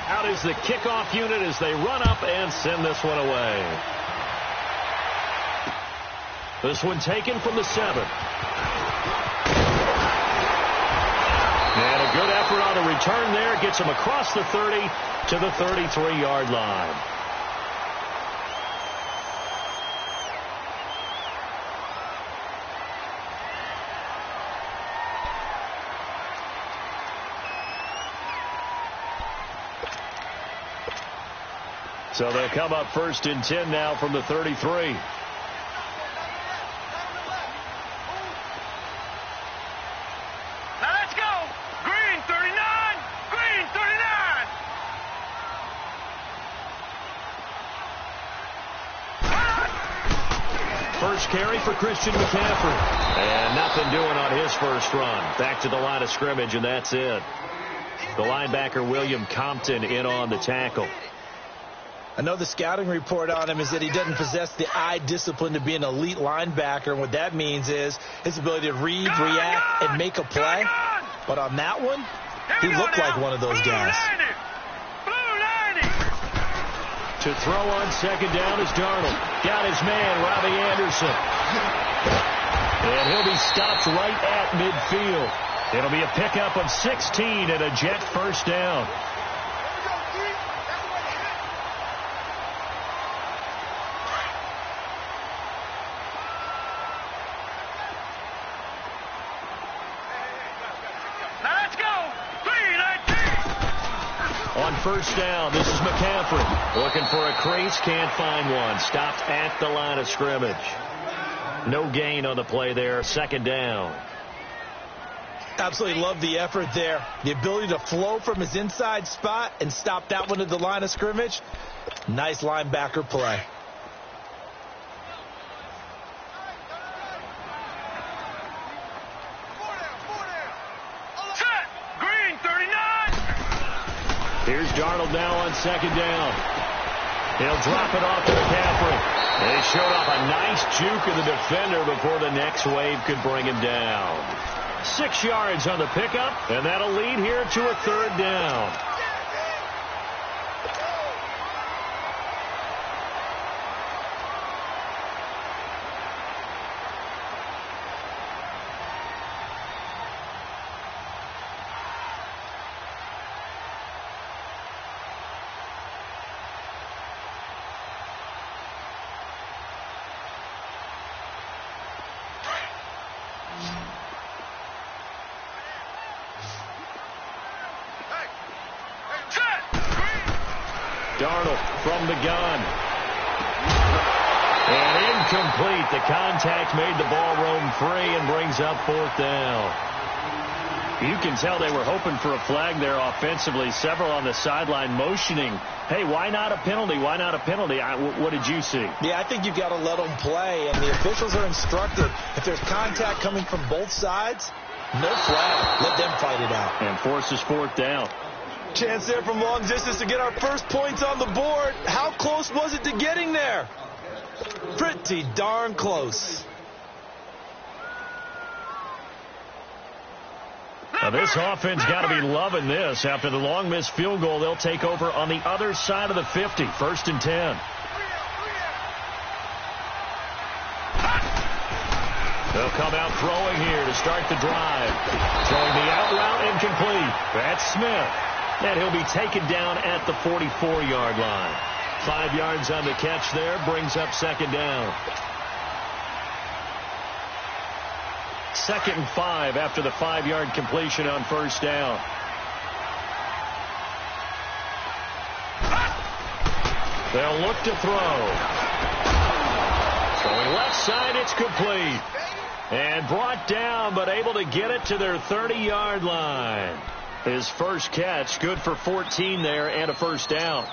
Out is the kickoff unit as they run up and send this one away. This one taken from the 7. And a good effort on the return there. Gets him across the 30 to the 33-yard line. So they'll come up 1st and 10 now from the 33. First carry for Christian McCaffrey. And nothing doing on his first run. Back to the line of scrimmage, and that's it. The linebacker, William Compton, in on the tackle. I know the scouting report on him is that he doesn't possess the eye discipline to be an elite linebacker. And what that means is his ability to read, react, and make a play. But on that one, he looked like one of those guys. To throw on 2nd down is Darnold. Got his man, Robbie Anderson. And he'll be stopped right at midfield. It'll be a pickup of 16 and a Jet first down. On 1st down, this is McCaffrey. Looking for a crease, can't find one. Stopped at the line of scrimmage. No gain on the play there. 2nd down. Absolutely love the effort there. The ability to flow from his inside spot and stop that one at the line of scrimmage. Nice linebacker play. Here's Darnold now on 2nd down. He'll drop it off to McCaffrey. They showed off a nice juke of the defender before the next wave could bring him down. 6 yards on the pickup, and that'll lead here to a 3rd down. Darnold from the gun. And incomplete. The contact made the ball roam free and brings up 4th down. You can tell they were hoping for a flag there offensively. Several on the sideline motioning, hey, why not a penalty? Why not a penalty? What did you see? Yeah, I think you've got to let them play, and the officials are instructed. If there's contact coming from both sides, no flag. Let them fight it out. And forces 4th down. Chance there from long distance to get our first points on the board. How close was it to getting there? Pretty darn close. Now this offense got to be loving this. After the long missed field goal, they'll take over on the other side of the 50. 1st and 10. They'll come out throwing here to start the drive. Throwing the out route incomplete. That's Smith. And he'll be taken down at the 44-yard line. 5 yards on the catch there. Brings up 2nd down. 2nd and 5 after the 5-yard completion on 1st down. They'll look to throw. Throwing left side, it's complete. And brought down, but able to get it to their 30-yard line. His first catch, good for 14 there and a 1st down.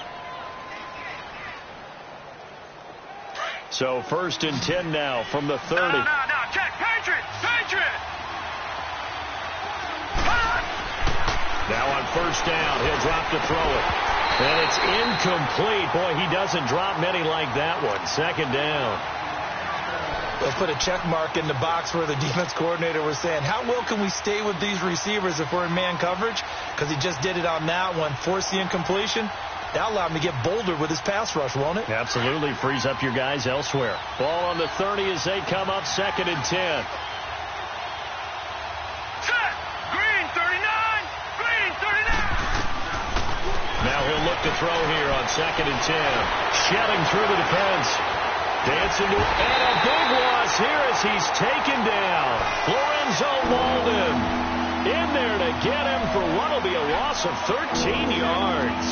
So 1st and 10 now from the 30. No, check, Patriot. Now on 1st down, he'll drop to throw it. And it's incomplete. Boy, he doesn't drop many like that one. 2nd down. They'll put a check mark in the box where the defense coordinator was saying, how well can we stay with these receivers if we're in man coverage? Because he just did it on that one, forced the incompletion. That'll allow him to get bolder with his pass rush, won't it? Absolutely. Frees up your guys elsewhere. Ball on the 30 as they come up 2nd and 10. Set! Green 39! Green 39! Now he'll look to throw here on 2nd and 10. Shelling through the defense. Dancing to, and a big loss here as he's taken down. Lorenzo Walden in there to get him for what will be a loss of 13 yards.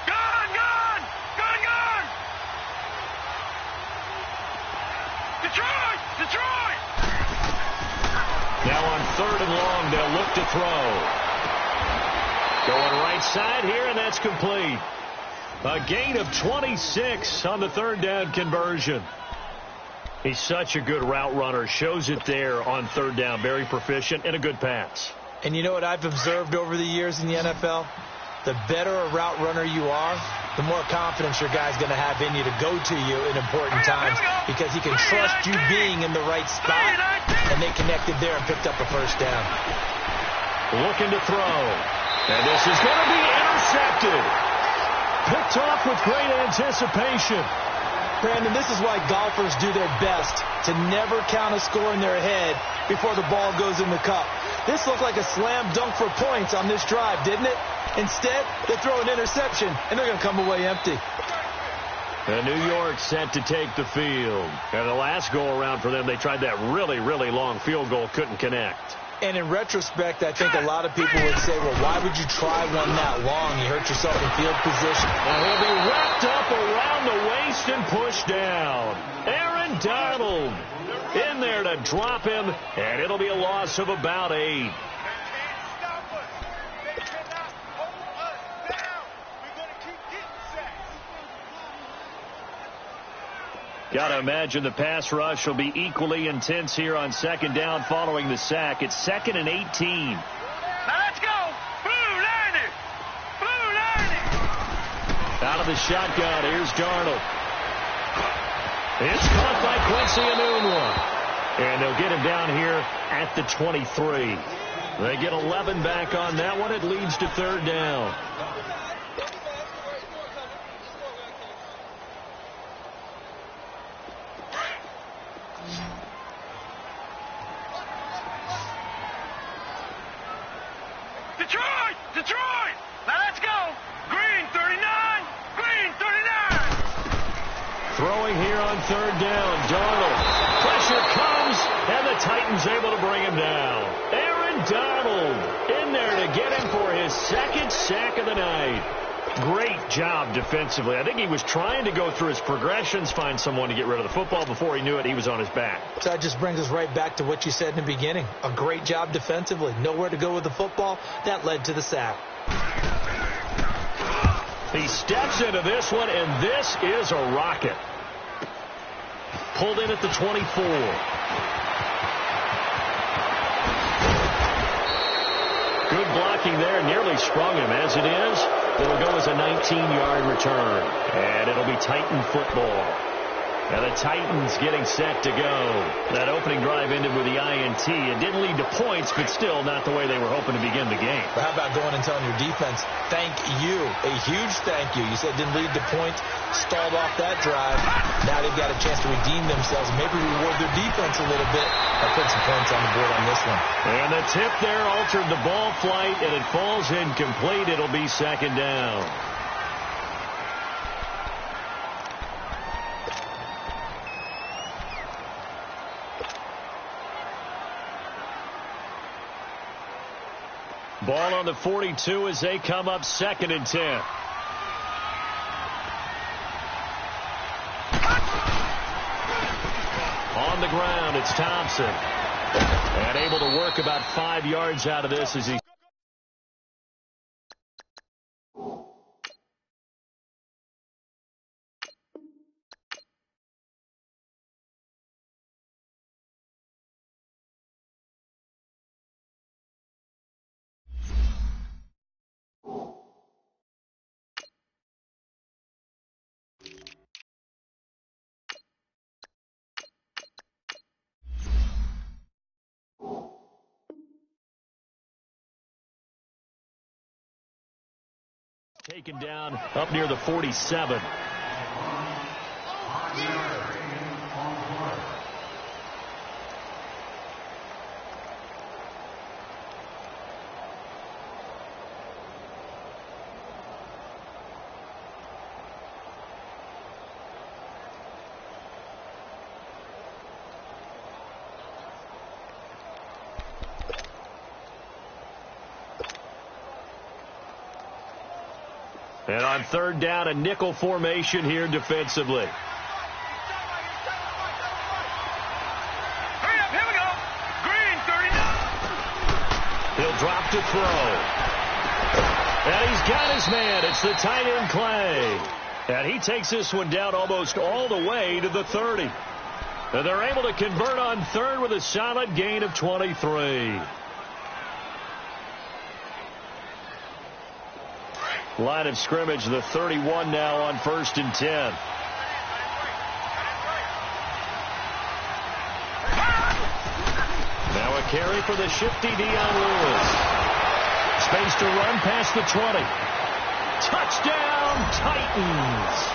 Gone! Gone! Gone! Gone! Detroit! Detroit! Now on 3rd and long, they'll look to throw. Going right side here, and that's complete. A gain of 26 on the 3rd down conversion. He's such a good route runner. Shows it there on 3rd down. Very proficient and a good pass. And you know what I've observed over the years in the NFL? The better a route runner you are, the more confidence your guy's going to have in you to go to you in important times because he can trust you being in the right spot, and they connected there and picked up a first down. Looking to throw. And this is going to be intercepted. Picked off with great anticipation. Brandon, this is why golfers do their best to never count a score in their head before the ball goes in the cup. This looked like a slam dunk for points on this drive, didn't it? Instead, they throw an interception, and they're going to come away empty. And New York set to take the field. And the last go-around for them, they tried that really, really long field goal, couldn't connect. And in retrospect, I think a lot of people would say, well, why would you try one that long? You hurt yourself in field position. And he'll be wrapped up around the waist and pushed down. Aaron Donald in there to drop him, and it'll be a loss of about 8. Got to imagine the pass rush will be equally intense here on 2nd down following the sack. It's 2nd and 18. Now let's go! Blue 90! Blue 90! Out of the shotgun, here's Darnold. It's caught by Quincy Enunwa. And they'll get him down here at the 23. They get 11 back on that one. It leads to 3rd down. Detroit! Detroit! Now let's go! Green 39! Green 39! Throwing here on 3rd down. Darnold. Pressure comes, and the Titans able to bring him down. Aaron Donald in there to get him for his 2nd sack of the night. Great job defensively. I think he was trying to go through his progressions, find someone to get rid of the football. Before he knew it, he was on his back. So that just brings us right back to what you said in the beginning. A great job defensively. Nowhere to go with the football. That led to the sack. He steps into this one, and this is a rocket. Pulled in at the 24. Good blocking there. Nearly sprung him. As it is, it'll go as a 19-yard return. And it'll be Titan football. And the Titans getting set to go. That opening drive ended with the INT. It didn't lead to points, but still not the way they were hoping to begin the game. But how about going and telling your defense, thank you, a huge thank you. You said it didn't lead to points, stalled off that drive. Now they've got a chance to redeem themselves, maybe reward their defense a little bit. I put some points on the board on this one. And the tip there altered the ball flight, and it falls incomplete. It'll be 2nd down. Ball on the 42 as they come up 2nd and 10. On the ground, it's Thompson. And able to work about 5 yards out of this as he... Taken down up near the 47. And on third down, a nickel formation here defensively. Hurry up, here we go. Green, 39. He'll drop to throw. And he's got his man. It's the tight end, Clay. And he takes this one down almost all the way to the 30. And they're able to convert on third with a solid gain of 23. Line of scrimmage, the 31 now on 1st and 10. Now a carry for the shifty Dion Lewis. Space to run past the 20. Touchdown, Titans.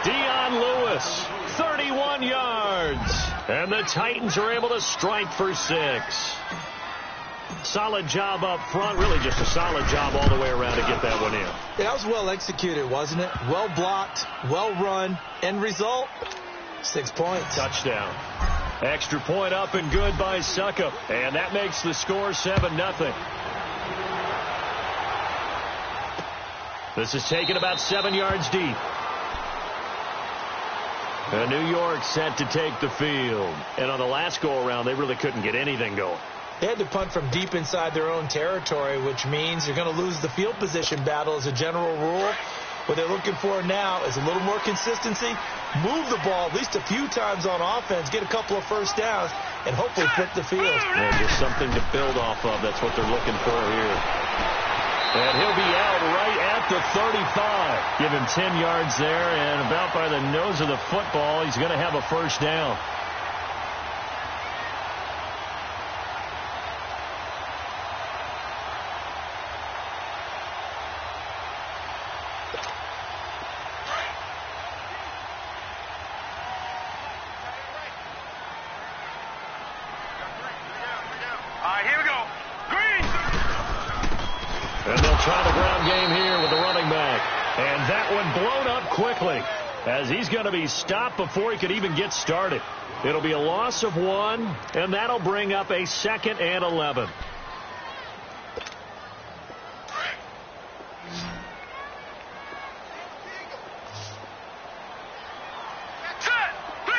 Dion Lewis, 31 yards. And the Titans are able to strike for 6. Solid job up front, really just a solid job all the way around to get that one in. That was well executed, wasn't it? Well blocked, well run. End result, 6 points. Touchdown. Extra point up and good by Suckup. And that makes the score 7-0. This is taken about 7 yards deep. And New York set to take the field. And on the last go-around, they really couldn't get anything going. They had to punt from deep inside their own territory, which means you're going to lose the field position battle as a general rule. What they're looking for now is a little more consistency, move the ball at least a few times on offense, get a couple of first downs, and hopefully flip the field. Yeah, just something to build off of. That's what they're looking for here. And he'll be out right at the 35. Give him 10 yards there, and about by the nose of the football, he's going to have a first down. Here we go. Green. And they'll try the ground game here with the running back. And that one blown up quickly as he's going to be stopped before he could even get started. It'll be a loss of 1, and that'll bring up a 2nd and 11. Set. 3-19.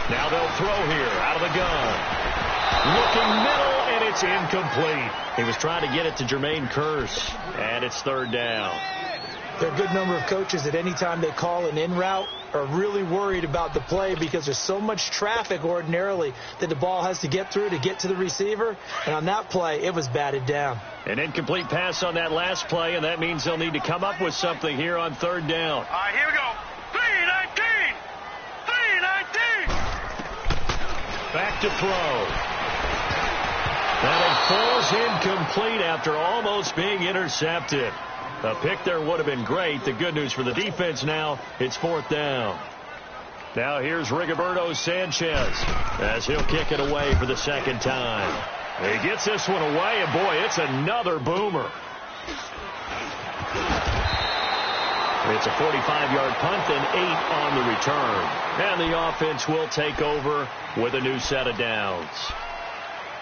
Now they'll throw here out of the gun. Looking middle, and it's incomplete. He was trying to get it to Jermaine Kearse, and it's 3rd down. There are a good number of coaches that any time they call an in route are really worried about the play because there's so much traffic ordinarily that the ball has to get through to get to the receiver. And on that play, it was batted down. An incomplete pass on that last play, and that means they'll need to come up with something here on 3rd down. Here we go. 3-19. 3-19. Back to throw. And it falls incomplete after almost being intercepted. A pick there would have been great. The good news for the defense now, it's 4th down. Now here's Rigoberto Sanchez as he'll kick it away for the 2nd time. He gets this one away, and boy, it's another boomer. It's a 45-yard punt and 8 on the return. And the offense will take over with a new set of downs.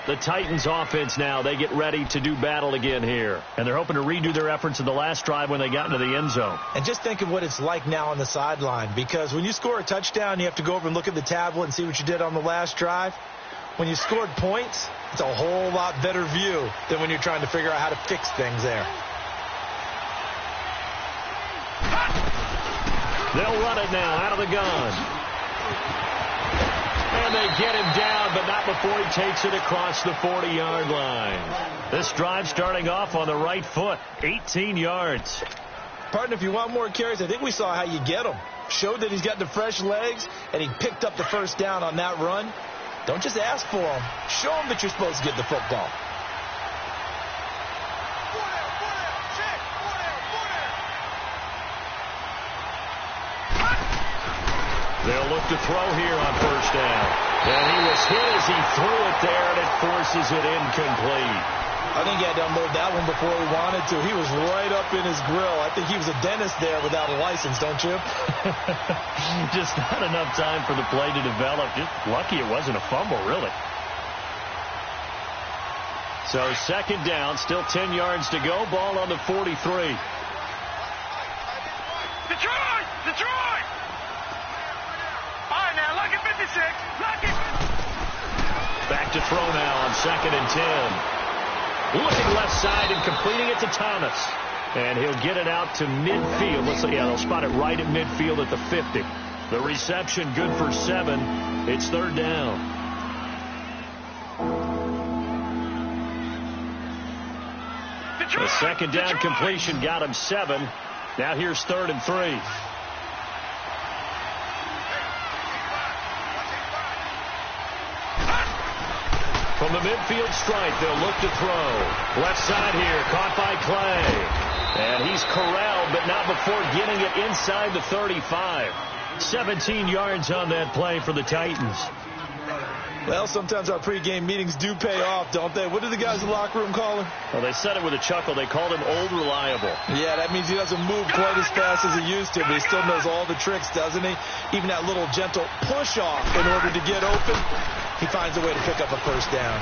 The Titans offense now, they get ready to do battle again here. And they're hoping to redo their efforts in the last drive when they got into the end zone. And just think of what it's like now on the sideline, because when you score a touchdown, you have to go over and look at the tablet and see what you did on the last drive. When you scored points, it's a whole lot better view than when you're trying to figure out how to fix things there. They'll run it now out of the gun. And they get him down, but not before he takes it across the 40-yard line. This drive starting off on the right foot, 18 yards. Partner, if you want more carries, I think we saw how you get them. Showed that he's got the fresh legs, and he picked up the first down on that run. Don't just ask for them. Show them that you're supposed to get the football. They'll look to throw here on first down. And he was hit as he threw it there, and it forces it incomplete. I think he had to unload that one before he wanted to. He was right up in his grill. I think he was a dentist there without a license, don't you? Just not enough time for the play to develop. Just lucky it wasn't a fumble, really. So second down, still 10 yards to go. Ball on the 43. Detroit! Detroit! All right, now, look at 56. Look at... Back to throw now on second and 10. Looking left side and completing it to Thomas. And he'll get it out to midfield. Let's see, yeah, they'll spot it right at midfield at the 50. The reception good for 7. It's third down. The second down completion got him 7. Now here's third and 3. From the midfield stripe, they'll look to throw. Left side here, caught by Clay. And he's corralled, but not before getting it inside the 35. 17 yards on that play for the Titans. Well, sometimes our pregame meetings do pay off, don't they? What did the guys in the locker room call him? Well, they said it with a chuckle. They called him Old Reliable. Yeah, that means he doesn't move quite as fast as he used to, but he still knows all the tricks, doesn't he? Even that little gentle push-off in order to get open, he finds a way to pick up a first down.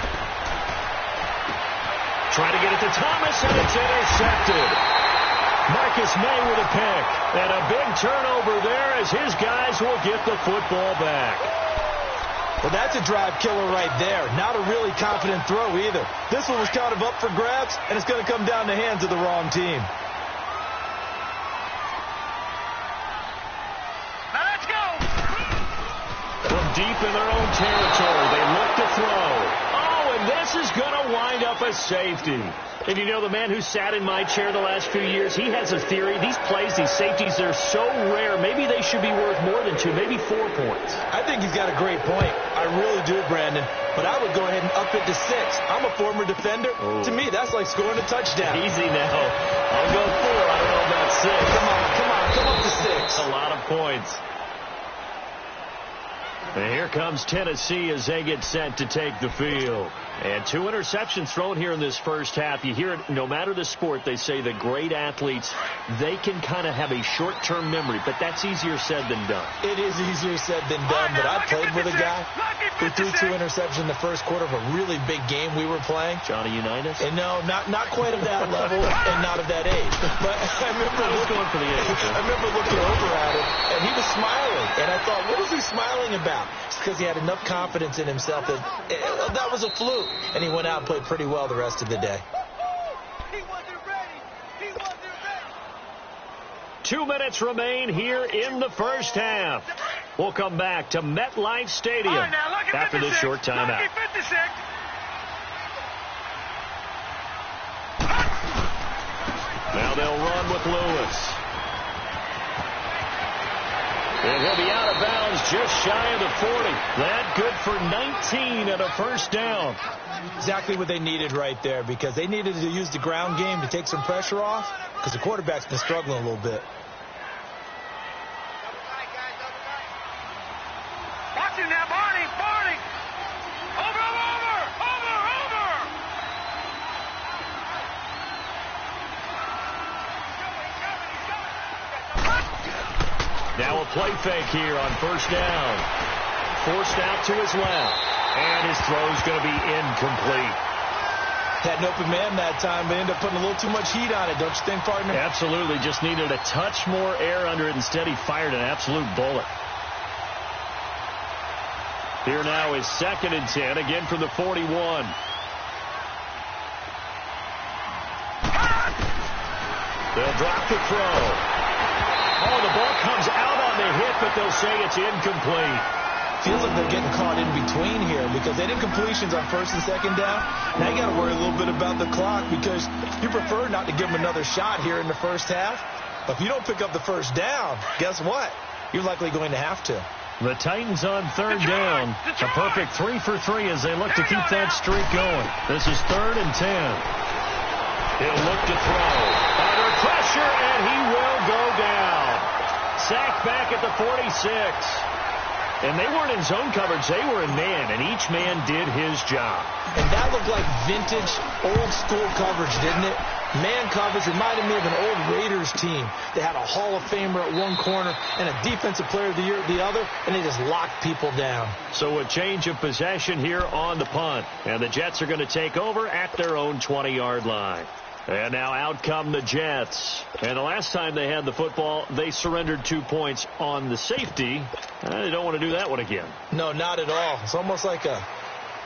Trying to get it to Thomas, and it's intercepted. Marcus May with a pick. And a big turnover there as his guys will get the football back. Well, that's a drive killer right there. Not a really confident throw either. This one was kind of up for grabs, and it's going to come down the hands of the wrong team. Now let's go! From deep in their own territory, they look to throw. Oh, and this is going to wind up a safety. And you know, the man who sat in my chair the last few years, he has a theory. These plays, these safeties, they're so rare. Maybe they should be worth more than 2, maybe 4 points. I think he's got a great point. I really do, Brandon. But I would go ahead and up it to 6. I'm a former defender. Oh. To me, that's like scoring a touchdown. Easy now. I'll go 4. I don't know about 6. Come up to 6. A lot of points. And here comes Tennessee as they get set to take the field. And 2 interceptions thrown here in this first half. You hear it, no matter the sport, they say the great athletes, they can kind of have a short-term memory, but that's easier said than done. It is easier said than done, but I played with a guy who threw 2 interceptions in the first quarter of a really big game we were playing. Johnny Unitas? And no, not quite of that level and not of that age. But I remember going for the age. I remember looking over at him, and he was smiling. And I thought, what was he smiling about? It's because he had enough confidence in himself that that was a fluke. And he went out and played pretty well the rest of the day. He wasn't ready. He wasn't ready. 2 minutes remain here in the first half. We'll come back to MetLife Stadium after this short timeout. Now they'll run with Lewis. And he'll be out of bounds just shy of the 40. That good for 19 and a first down. Exactly what they needed right there, because they needed to use the ground game to take some pressure off, because the quarterback's been struggling a little bit. Watch him now, Barney. Over. Now a play fake here on first down. Forced out to his left. And his throw's going to be incomplete. Had an open man that time, but ended up putting a little too much heat on it, don't you think, partner? Absolutely. Just needed a touch more air under it. Instead, he fired an absolute bullet. Here now is second and 10, again from the 41. They'll drop the throw. Oh, the ball comes out on the hit, but they'll say it's incomplete. Feels like they're getting caught in between here, because they did completions on first and second down. Now you got to worry a little bit about the clock, because you prefer not to give them another shot here in the first half. But if you don't pick up the first down, guess what? You're likely going to have to. The Titans on third down. A perfect 3 for 3 as they look to keep that streak going. This is third and 10. He'll look to throw. Under pressure, and he will go down. Sacked back at the 46. And they weren't in zone coverage. They were in man, and each man did his job. And that looked like vintage, old-school coverage, didn't it? Man coverage reminded me of an old Raiders team. They had a Hall of Famer at one corner and a Defensive Player of the Year at the other, and they just locked people down. So a change of possession here on the punt. And the Jets are going to take over at their own 20-yard line. And now out come the Jets. And the last time they had the football, they surrendered 2 points on the safety. They don't want to do that one again. No, not at all. It's almost like a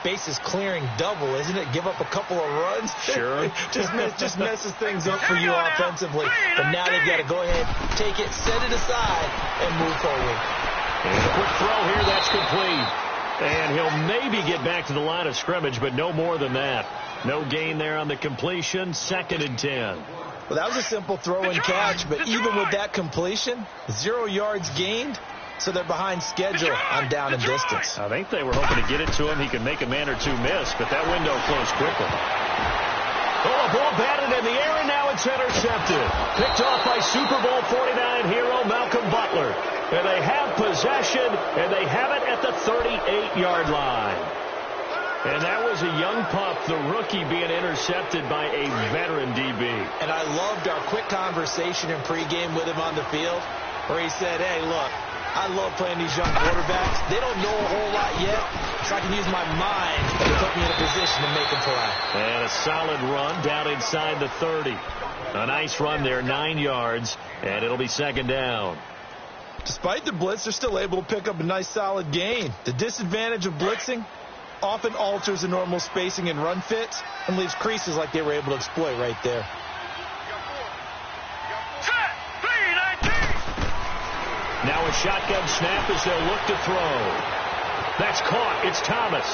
bases clearing double, isn't it? Give up a couple of runs. Sure. just messes things up for you offensively. But now they've got to go ahead, take it, set it aside, and move forward. And a quick throw here, that's complete. And he'll maybe get back to the line of scrimmage, but no more than that. No gain there on the completion. 2nd and 10. Well, that was a simple throw and catch, but even with that completion, 0 yards gained. So they're behind schedule on down and distance. I think they were hoping to get it to him. He could make a man or two miss, but that window closed quickly. Oh, a ball batted in the air, and now it's intercepted. Picked off by Super Bowl 49 hero Malcolm Butler. And they have possession, and they have it at the 38-yard line. And that was a young pup, the rookie, being intercepted by a veteran DB. And I loved our quick conversation in pregame with him on the field, where he said, hey, look, I love playing these young quarterbacks. They don't know a whole lot yet, so I can use my mind to put me in a position to make a play. And a solid run down inside the 30. A nice run there, 9 yards, and it'll be 2nd down. Despite the blitz, they're still able to pick up a nice solid gain. The disadvantage of blitzing often alters the normal spacing and run fits and leaves creases like they were able to exploit right there. Now a shotgun snap as they'll look to throw. That's caught. It's Thomas.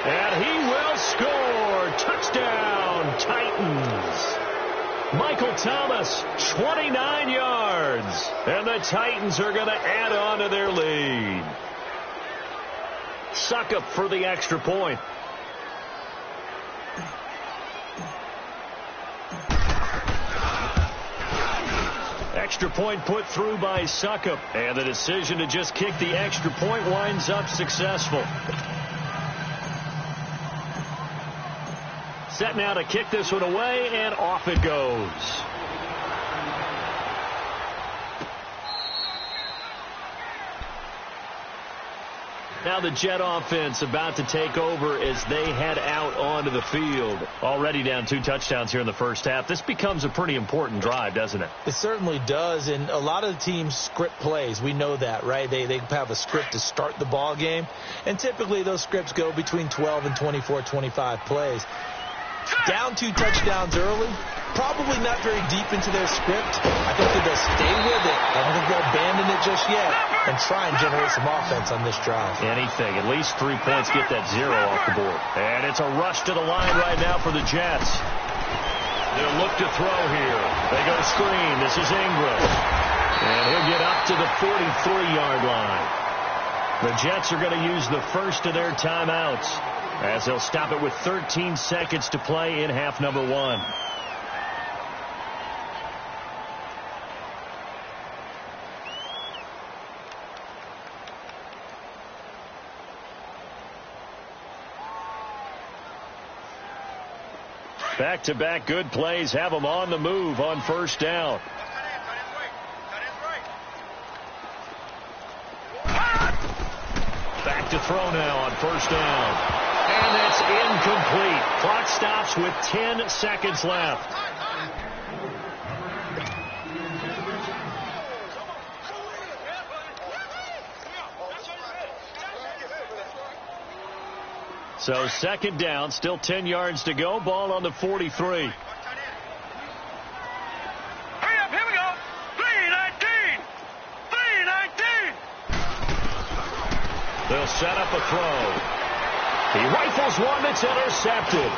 And he will score. Touchdown, Titans. Michael Thomas, 29 yards. And the Titans are going to add on to their lead. Suckup for the extra point. Extra point put through by Suckup. And the decision to just kick the extra point winds up successful. Set now to kick this one away, and off it goes. Now the Jet offense about to take over as they head out onto the field. Already down 2 touchdowns here in the first half. This becomes a pretty important drive, doesn't it? It certainly does, and a lot of the teams script plays. We know that, right? They have a script to start the ball game, and typically those scripts go between 12 and 24, 25 plays. Down 2 touchdowns early, probably not very deep into their script. I think that they'll stay with it. I don't think they'll abandon it just yet and try and generate some offense on this drive. Anything. At least 3 points, get that 0 off the board. And it's a rush to the line right now for the Jets. They'll look to throw here. They go screen. This is Ingram. And he'll get up to the 43-yard line. The Jets are going to use the first of their timeouts, as they'll stop it with 13 seconds to play in half number 1. Back-to-back good plays have them on the move on first down. Back to throw now on first down. And that's incomplete. Clock stops with 10 seconds left. So 2nd down, still 10 yards to go. Ball on the 43. Hurry up, here we go. 3-19. 3-19. They'll set up a throw. He rifles one that's intercepted.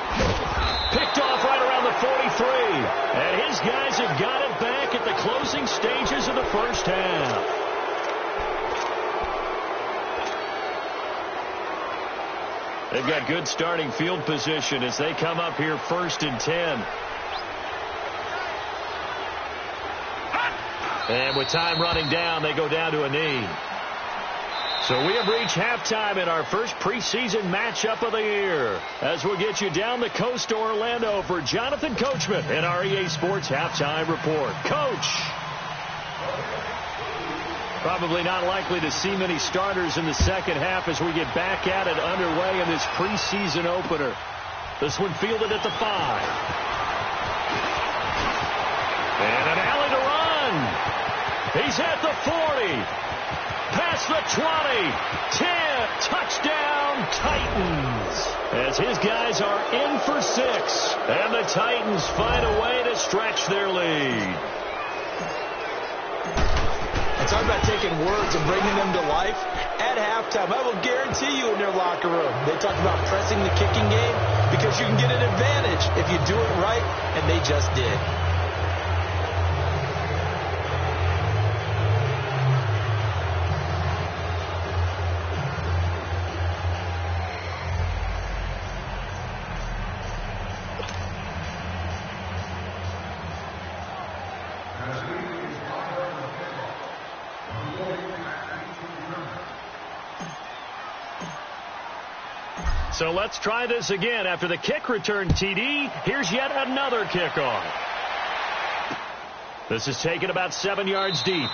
Picked off right around the 43. And his guys have got it back at the closing stages of the first half. They've got good starting field position as they come up here 1st and 10. And with time running down, they go down to a knee. So we have reached halftime in our first preseason matchup of the year, as we'll get you down the coast to Orlando for Jonathan Coachman in our EA Sports Halftime Report. Coach! Probably not likely to see many starters in the second half as we get back at it underway in this preseason opener. This one fielded at the 5. And an alley to run. He's at the 40. Past the 20, 10, touchdown, Titans. As his guys are in for 6, and the Titans find a way to stretch their lead. And talk about taking words and bringing them to life. At halftime, I will guarantee you in their locker room, they talked about pressing the kicking game because you can get an advantage if you do it right, and they just did. So let's try this again. After the kick return TD, here's yet another kickoff. This is taken about 7 yards deep.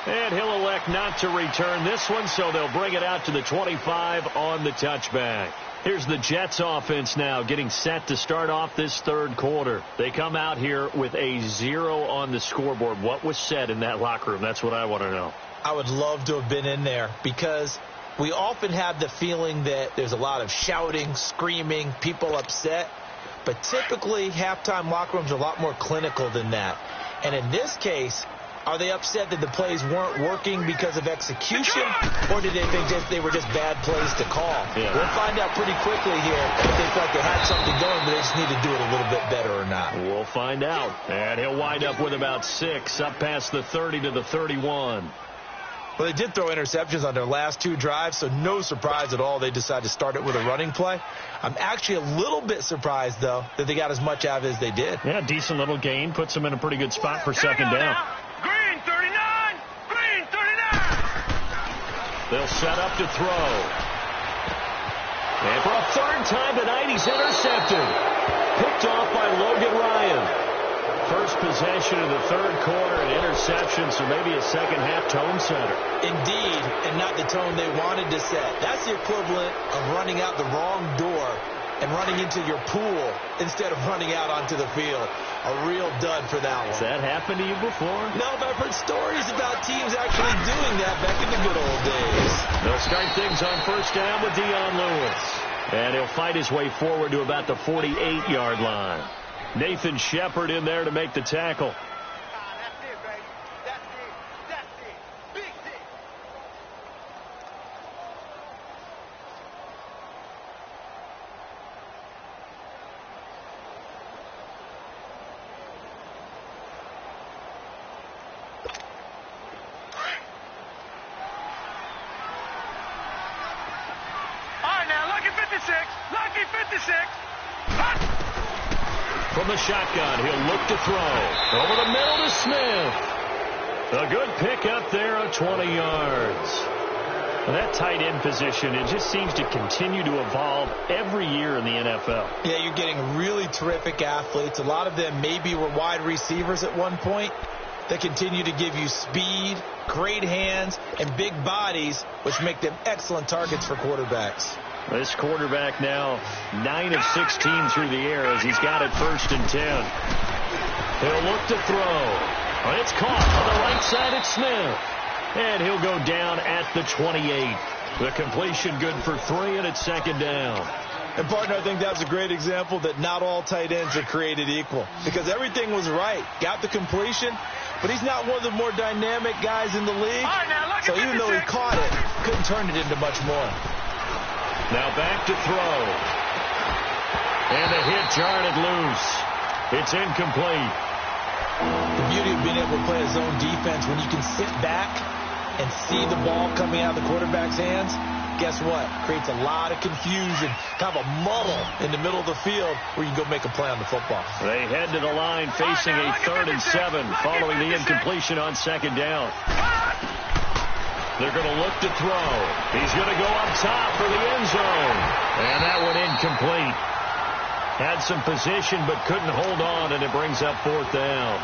And he'll elect not to return this one, so they'll bring it out to the 25 on the touchback. Here's the Jets offense now getting set to start off this third quarter. They come out here with a 0 on the scoreboard. What was said in that locker room? That's what I want to know. I would love to have been in there because we often have the feeling that there's a lot of shouting, screaming, people upset. But typically, halftime locker rooms are a lot more clinical than that. And in this case, are they upset that the plays weren't working because of execution? Or did they think they were just bad plays to call? Yeah. We'll find out pretty quickly here if they felt they had something going, but they just need to do it a little bit better or not. We'll find out. And he'll wind up with about 6, up past the 30 to the 31. Well, they did throw interceptions on their last 2 drives, so no surprise at all they decided to start it with a running play. I'm actually a little bit surprised, though, that they got as much out of it as they did. Yeah, decent little gain. Puts them in a pretty good spot for second down. Green 39! Green 39! They'll set up to throw. And for a third time tonight, he's intercepted. Picked off by Logan Ryan. First possession of the third quarter, an interception, so maybe a second-half tone setter. Indeed, and not the tone they wanted to set. That's the equivalent of running out the wrong door and running into your pool instead of running out onto the field. A real dud for that one. Has that happened to you before? No, but I've heard stories about teams actually doing that back in the good old days. They'll start things on first down with Dion Lewis. And he'll fight his way forward to about the 48-yard line. Nathan Shepard in there to make the tackle. That's it, baby. That's it. That's it. Big hit. All right, now, lucky 56. Lucky 56. From the shotgun, he'll look to throw. Over the middle to Smith. A good pick up there of 20 yards. Well, that tight end position, it just seems to continue to evolve every year in the NFL. Yeah, you're getting really terrific athletes. A lot of them maybe were wide receivers at one point. They continue to give you speed, great hands, and big bodies, which make them excellent targets for quarterbacks. This quarterback now 9 of 16 through the air as he's got it 1st and 10. He'll look to throw. But it's caught on the right side at Smith. And he'll go down at the 28. The completion good for 3, and it's second down. And, partner, I think that's a great example that not all tight ends are created equal. Because everything was right. Got the completion, but he's not one of the more dynamic guys in the league. So even though he caught it, couldn't turn it into much more. Now back to throw. And the hit jarred it loose. It's incomplete. The beauty of being able to play a zone defense when you can sit back and see the ball coming out of the quarterback's hands, guess what? Creates a lot of confusion, kind of a muddle in the middle of the field where you can go make a play on the football. They head to the line facing a 3rd and 7 following the incompletion on second down. They're going to look to throw. He's going to go up top for the end zone. And that one incomplete. Had some position but couldn't hold on, and it brings up 4th down.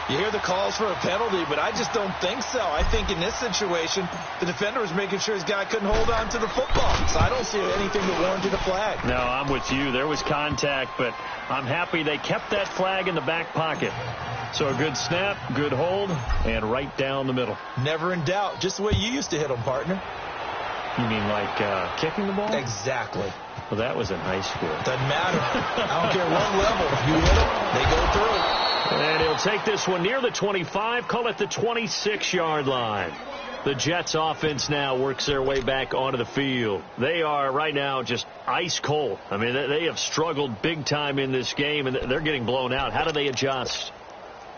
You hear the calls for a penalty, but I just don't think so. I think in this situation, the defender was making sure his guy couldn't hold on to the football. So I don't see anything that warranted a flag. No, I'm with you. There was contact, but I'm happy they kept that flag in the back pocket. So a good snap, good hold, and right down the middle. Never in doubt. Just the way you used to hit them, partner. You mean like kicking the ball? Exactly. Well, that was in high school. Doesn't matter. I don't care what level. You hit them, they go through. And he'll take this one near the 25, call it the 26-yard line. The Jets offense now works their way back onto the field. They are right now just ice cold. I mean, they have struggled big time in this game, and they're getting blown out. How do they adjust?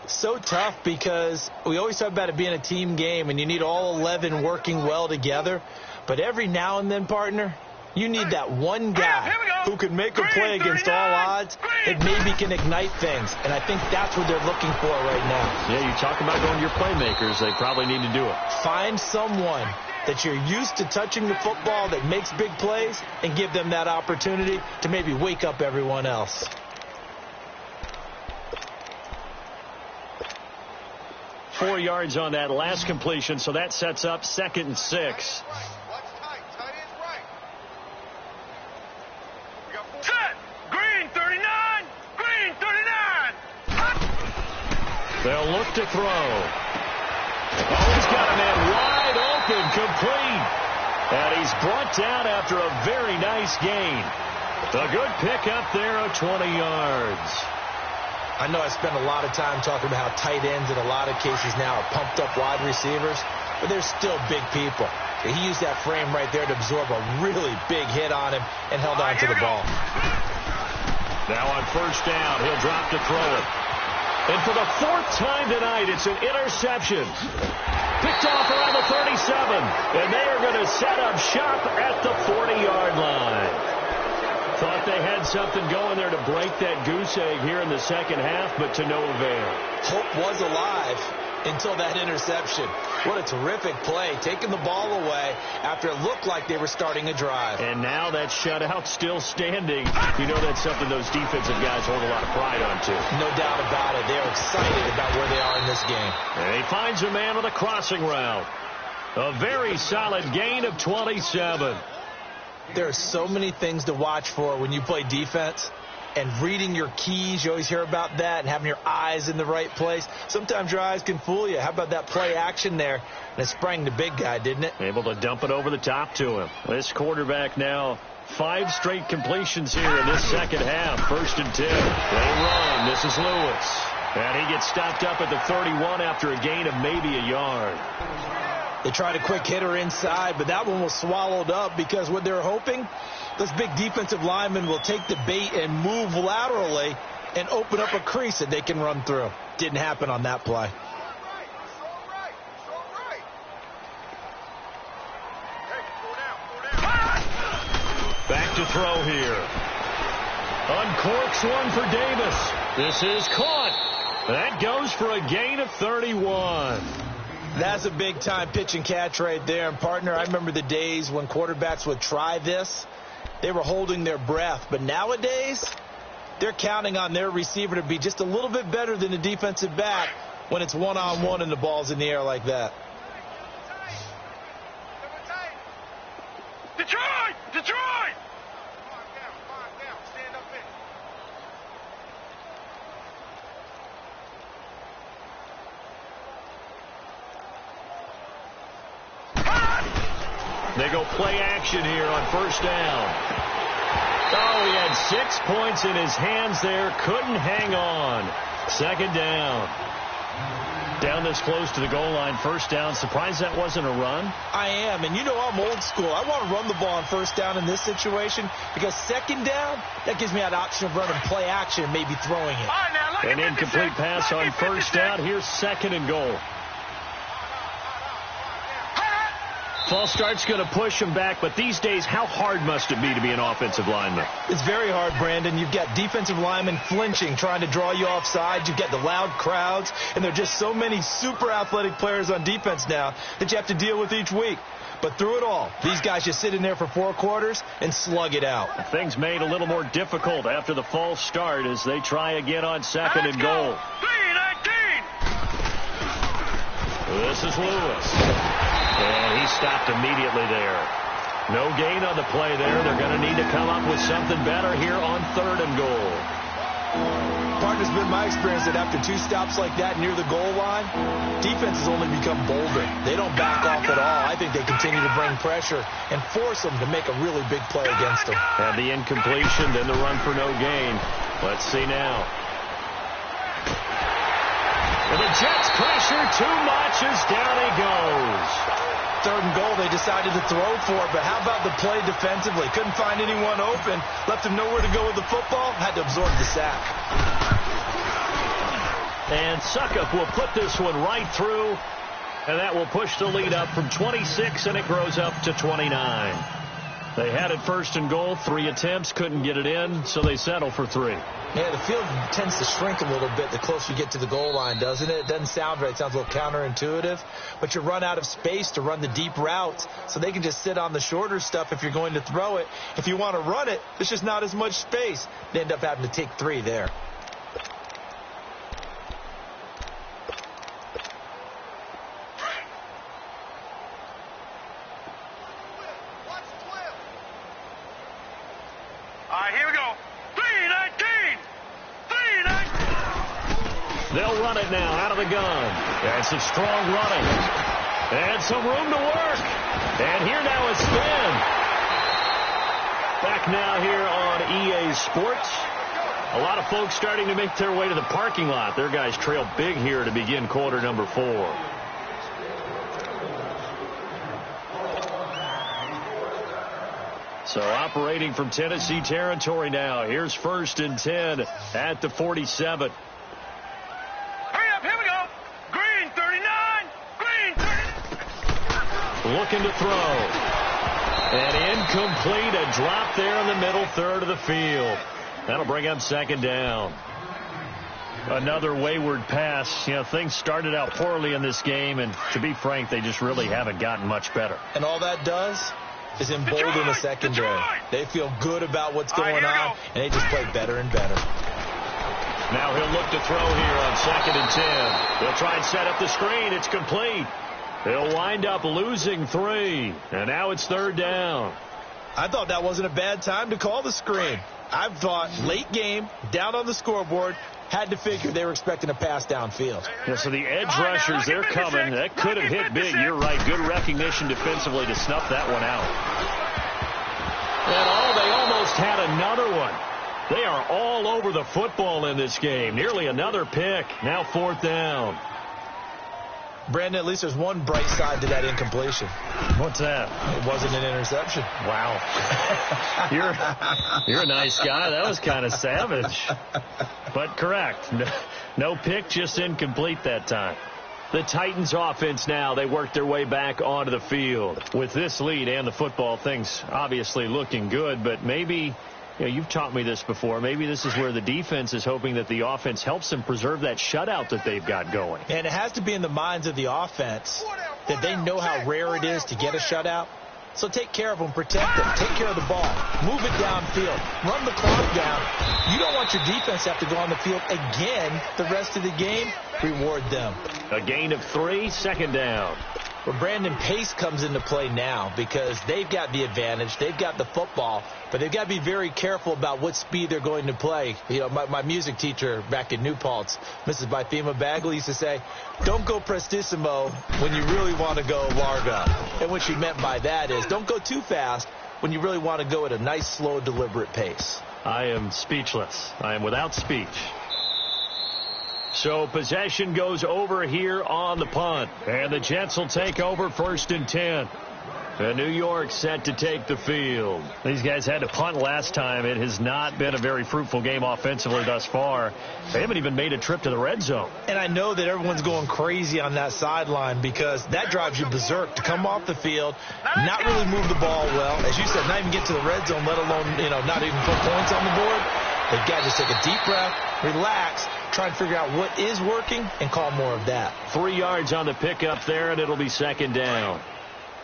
So tough because we always talk about it being a team game, and you need all 11 working well together. But every now and then, partner, you need that one guy who can make a play against all odds that maybe can ignite things. And I think that's what they're looking for right now. Yeah, you talk about going to your playmakers. They probably need to do it. Find someone that you're used to touching the football that makes big plays and give them that opportunity to maybe wake up everyone else. Four yards on that last completion, so that sets up 2nd and 6. They'll look to throw. Oh, he's got a man wide open, complete. And he's brought down after a very nice gain. A good pickup there of 20 yards. I know I spend a lot of time talking about how tight ends in a lot of cases now are pumped up wide receivers, but they're still big people. He used that frame right there to absorb a really big hit on him and held on to the ball. Now on 1st down, he'll drop to throw it. And for the 4th time tonight, it's an interception. Picked off around the 37. And they are going to set up shop at the 40-yard line. Thought they had something going there to break that goose egg here in the second half, but to no avail. Hope was alive until that interception. What a terrific play, taking the ball away after it looked like they were starting a drive. And now that shutout still standing. You know that's something those defensive guys hold a lot of pride on, too. No doubt about it. They're excited about where they are in this game. And he finds a man with a crossing route. A very solid gain of 27. There are so many things to watch for when you play defense. And reading your keys, you always hear about that, and having your eyes in the right place. Sometimes your eyes can fool you. How about that play action there? And it sprang the big guy, didn't it? Able to dump it over the top to him. This quarterback now, 5 straight completions here in this second half. 1st and 10. They run. This is Lewis. And he gets stopped up at the 31 after a gain of maybe a yard. They tried a quick hitter inside, but that one was swallowed up because what they're hoping, this big defensive lineman will take the bait and move laterally and open up a crease that they can run through. Didn't happen on that play. Back to throw here. Uncorks one for Davis. This is caught. That goes for a gain of 31. That's a big-time pitch and catch right there. And, partner, I remember the days when quarterbacks would try this. They were holding their breath. But nowadays, they're counting on their receiver to be just a little bit better than the defensive back when it's one-on-one and the ball's in the air like that. Detroit! Detroit! Calm down. Stand up in. They go play action here on 1st down. Oh, he had 6 points in his hands there. Couldn't hang on. 2nd down. Down this close to the goal line. 1st down. Surprised that wasn't a run? I am. And you know I'm old school. I want to run the ball on 1st down in this situation because 2nd down, that gives me that option of running play action and maybe throwing it. An incomplete pass on 1st down. Here's 2nd and goal. False start's going to push him back, but these days, how hard must it be to be an offensive lineman? It's very hard, Brandon. You've got defensive linemen flinching, trying to draw you offside. You've got the loud crowds, and there are just so many super athletic players on defense now that you have to deal with each week. But through it all, these guys just sit in there for 4 quarters and slug it out. Things made a little more difficult after the false start as they try again on 2nd and goal. 3-19. This is Lewis. And he stopped immediately there. No gain on the play there. They're going to need to come up with something better here on 3rd and goal. Partner's been my experience that after 2 stops like that near the goal line, defenses only become bolder. They don't back off at all. I think they continue to bring pressure and force them to make a really big play against them. And the incompletion, then the run for no gain. Let's see now. And the Jets pressure too much as down he goes. 3rd and goal, they decided to throw for it, but how about the play defensively? Couldn't find anyone open, left him nowhere to go with the football, had to absorb the sack. And Suckup will put this one right through, and that will push the lead up from 26, and it grows up to 29. They had it 1st and goal, 3 attempts, couldn't get it in, so they settle for 3. Yeah, the field tends to shrink a little bit the closer you get to the goal line, doesn't it? It doesn't sound right. It sounds a little counterintuitive. But you run out of space to run the deep routes, so they can just sit on the shorter stuff if you're going to throw it. If you want to run it, there's just not as much space. They end up having to take 3 there. All right, here we go. 3-19. 3-19. They'll run it now out of the gun. And some strong running. And some room to work. And here now is Spin. Back now here on EA Sports. A lot of folks starting to make their way to the parking lot. Their guys trail big here to begin quarter number 4. So operating from Tennessee territory now. Here's 1st and 10 at the 47. Hurry up, here we go. Green 39. Green 39. Looking to throw. And incomplete. A drop there in the middle 3rd of the field. That'll bring up 2nd down. Another wayward pass. You know, things started out poorly in this game, and to be frank, they just really haven't gotten much better. And all that does is embolden the secondary. They feel good about what's going on, and they just play better and better. Now he'll look to throw here on 2nd and 10. He'll try and set up the screen. It's complete. He'll wind up losing 3, and now it's 3rd down. I thought that wasn't a bad time to call the screen. I thought late game, down on the scoreboard, had to figure they were expecting a pass downfield. Yeah, so the edge rushers, they're coming. That could have hit big. You're right. Good recognition defensively to snuff that one out. And they almost had another one. They are all over the football in this game. Nearly another pick. Now 4th down. Brandon, at least there's one bright side to that incompletion. What's that? It wasn't an interception. Wow. You're a nice guy. That was kind of savage. But correct. No pick, just incomplete that time. The Titans offense now, they work their way back onto the field. With this lead and the football, things obviously looking good, but maybe, you know, you've taught me this before. Maybe this is where the defense is hoping that the offense helps them preserve that shutout that they've got going. And it has to be in the minds of the offense that they know how rare it is to get a shutout. So take care of them, protect them, take care of the ball, move it downfield, run the clock down. You don't want your defense to have to go on the field again the rest of the game. Reward them. A gain of 3, 2nd down. Well, Brandon, pace comes into play now because they've got the advantage. They've got the football, but they've got to be very careful about what speed they're going to play. You know, my music teacher back in New Paltz, Mrs. Bythema Bagley, used to say, don't go prestissimo when you really want to go largo. And what she meant by that is don't go too fast when you really want to go at a nice, slow, deliberate pace. I am speechless. I am without speech. So possession goes over here on the punt. And the Jets will take over 1st and 10. And New York set to take the field. These guys had to punt last time. It has not been a very fruitful game offensively thus far. They haven't even made a trip to the red zone. And I know that everyone's going crazy on that sideline because that drives you berserk to come off the field, not really move the ball well. As you said, not even get to the red zone, let alone, not even put points on the board. They've got to just take a deep breath, relax, try and figure out what is working and call more of that. 3 yards on the pickup there, and it'll be second down.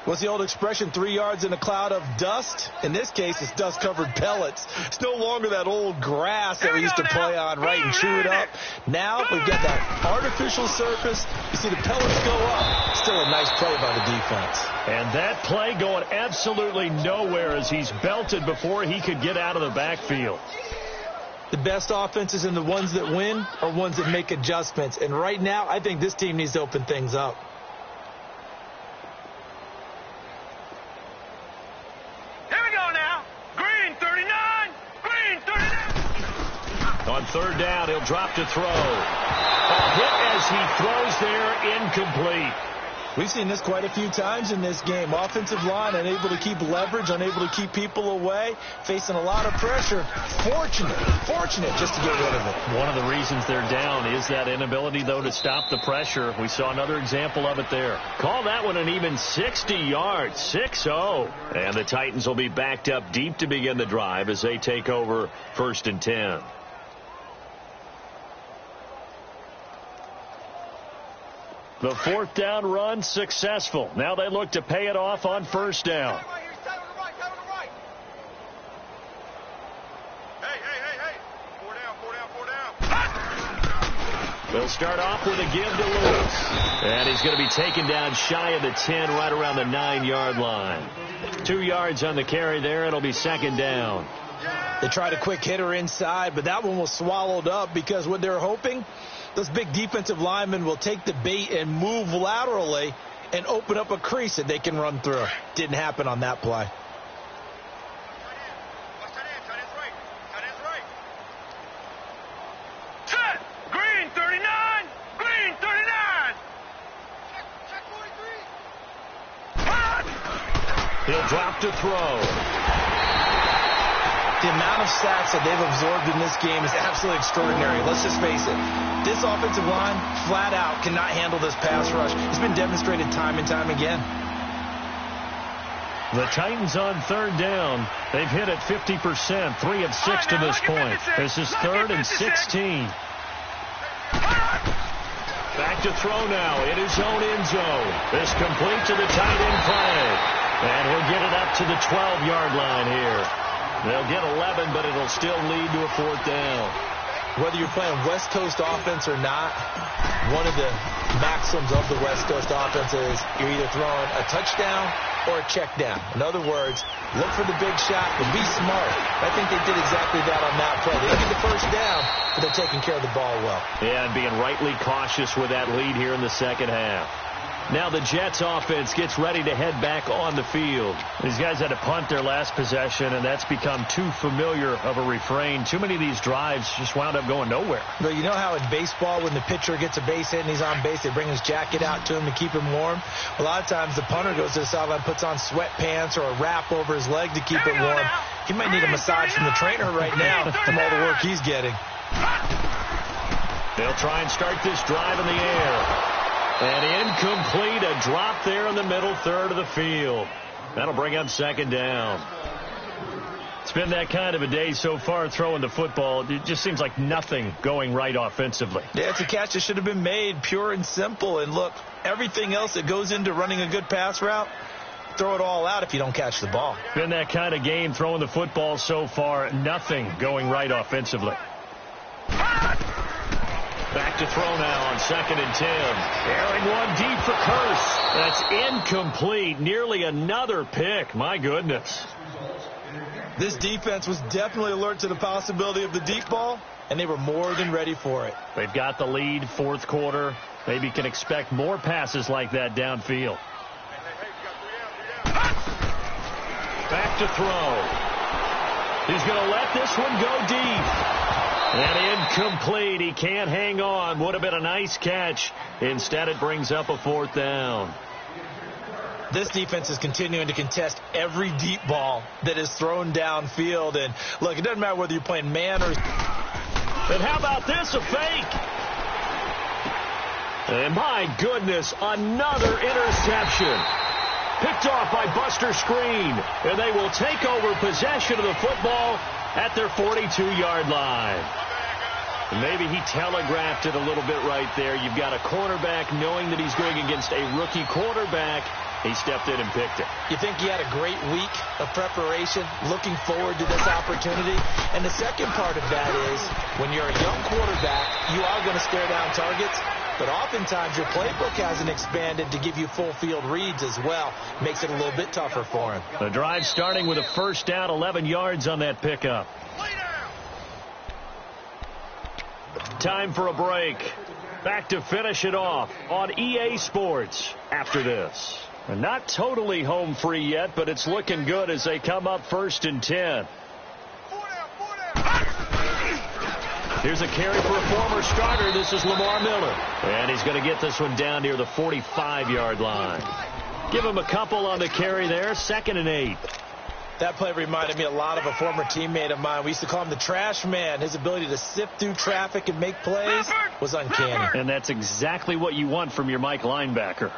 What's the old expression, 3 yards in a cloud of dust? In this case, it's dust-covered pellets. It's no longer that old grass that we used to play on, right, and chew it up. Now we've got that artificial surface. You see the pellets go up. Still a nice play by the defense. And that play going absolutely nowhere as he's belted before he could get out of the backfield. The best offenses and the ones that win are ones that make adjustments. And right now, I think this team needs to open things up. On third down, he'll drop to throw. A hit as he throws there, incomplete. We've seen this quite a few times in this game. Offensive line unable to keep leverage, unable to keep people away, facing a lot of pressure. Fortunate just to get rid of it. One of the reasons they're down is that inability, though, to stop the pressure. We saw another example of it there. Call that one an even 60 yards, 6-0. And the Titans will be backed up deep to begin the drive as they take over 1st and 10. The 4th down run successful. Now they look to pay it off on 1st down. They'll start off with a give to Lewis. And he's going to be taken down shy of the 10, right around the 9-yard line. 2 yards on the carry there. It'll be 2nd down. They tried a quick hitter inside, but that one was swallowed up because what they're hoping, those big defensive linemen will take the bait and move laterally and open up a crease that they can run through. Didn't happen on that play. Set! Green 39! Green 39! Check 43! He'll drop to throw. The amount of sacks that they've absorbed in this game is absolutely extraordinary. Let's just face it. This offensive line, flat out, cannot handle this pass rush. It's been demonstrated time and time again. The Titans on 3rd down. They've hit it 50%, 3 of 6 to this point. This is 3rd and 16. Back to throw now in his own end zone. This complete to the tight end play. And he'll get it up to the 12-yard line here. They'll get 11, but it'll still lead to a 4th down. Whether you're playing West Coast offense or not, one of the maxims of the West Coast offense is you're either throwing a touchdown or a check down. In other words, look for the big shot, but be smart. I think they did exactly that on that play. They didn't get the 1st down, but they're taking care of the ball well. Yeah, and being rightly cautious with that lead here in the 2nd half. Now the Jets offense gets ready to head back on the field. These guys had to punt their last possession, and that's become too familiar of a refrain. Too many of these drives just wound up going nowhere. But you know how in baseball, when the pitcher gets a base hit and he's on base, they bring his jacket out to him to keep him warm? A lot of times the punter goes to the sideline, puts on sweatpants or a wrap over his leg to keep it warm. He might need a massage from the trainer right now from all the work he's getting. They'll try and start this drive in the air. And incomplete, a drop there in the middle third of the field. That'll bring up 2nd down. It's been that kind of a day so far throwing the football. It just seems like nothing going right offensively. Yeah, it's a catch that should have been made, pure and simple. And look, everything else that goes into running a good pass route, throw it all out if you don't catch the ball. Been that kind of game throwing the football so far. Nothing going right offensively. Back to throw now on 2nd and 10. Airing one deep for Curse. That's incomplete. Nearly another pick. My goodness. This defense was definitely alert to the possibility of the deep ball, and they were more than ready for it. They've got the lead, 4th quarter. Maybe can expect more passes like that downfield. Back to throw. He's going to let this one go deep. And incomplete. He can't hang on. Would have been a nice catch. Instead, it brings up a 4th down. This defense is continuing to contest every deep ball that is thrown downfield. And, look, it doesn't matter whether you're playing man or... And how about this, a fake? And my goodness, another interception. Picked off by Buster Screen. And they will take over possession of the football at their 42-yard line. Maybe he telegraphed it a little bit right there. You've got a cornerback knowing that he's going against a rookie quarterback. He stepped in and picked it. You think he had a great week of preparation, looking forward to this opportunity? And the second part of that is, when you're a young quarterback, you are going to stare down targets, but oftentimes your playbook hasn't expanded to give you full field reads as well. Makes it a little bit tougher for him. The drive starting with a first down, 11 yards on that pickup. Time for a break. Back to finish it off on EA Sports after this. And not totally home free yet, but it's looking good as they come up 1st and 10. Here's a carry for a former starter. This is Lamar Miller. And he's going to get this one down near the 45-yard line. Give him a couple on the carry there. 2nd and 8. That play reminded me a lot of a former teammate of mine. We used to call him the trash man. His ability to sift through traffic and make plays was uncanny. And that's exactly what you want from your Mike linebacker.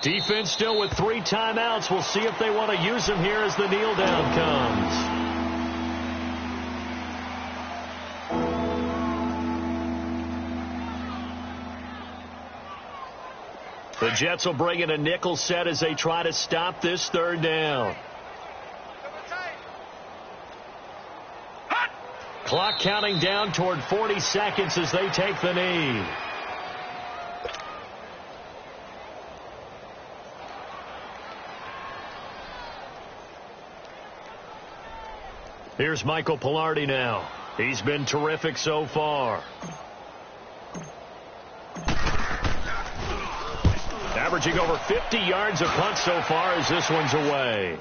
Defense still with 3 timeouts. We'll see if they want to use them here as the kneel down comes. The Jets will bring in a nickel set as they try to stop this 3rd down. Clock counting down toward 40 seconds as they take the knee. Here's Michael Pilardi now. He's been terrific so far. Averaging over 50 yards a punt so far as this one's away.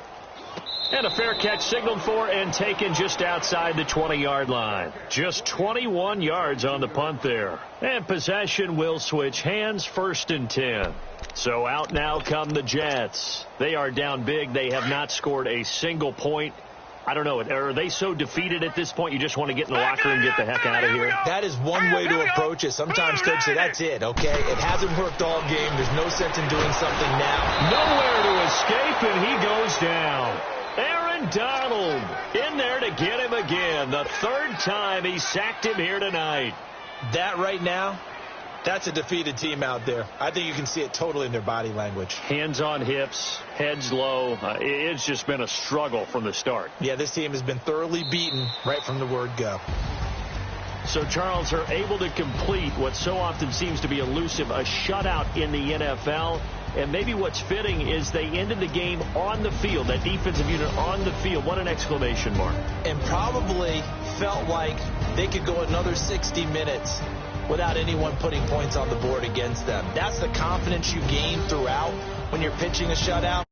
And a fair catch signaled for and taken just outside the 20-yard line. Just 21 yards on the punt there. And possession will switch hands, 1st and 10. So out now come the Jets. They are down big. They have not scored a single point. I don't know. Are they so defeated at this point you just want to get in the locker room and get the heck out of here? That is one way to approach it. Sometimes coaches say, that's it, okay? It hasn't worked all game. There's no sense in doing something now. Nowhere to escape, and he goes down. Aaron Donald in there to get him again. The 3rd time he sacked him here tonight. That right now, that's a defeated team out there. I think you can see it totally in their body language. Hands on hips, heads low. It's just been a struggle from the start. Yeah, this team has been thoroughly beaten right from the word go. So, Charles, are able to complete what so often seems to be elusive, a shutout in the NFL. And maybe what's fitting is they ended the game on the field, that defensive unit on the field. What an exclamation mark. And probably felt like they could go another 60 minutes without anyone putting points on the board against them. That's the confidence you gain throughout when you're pitching a shutout.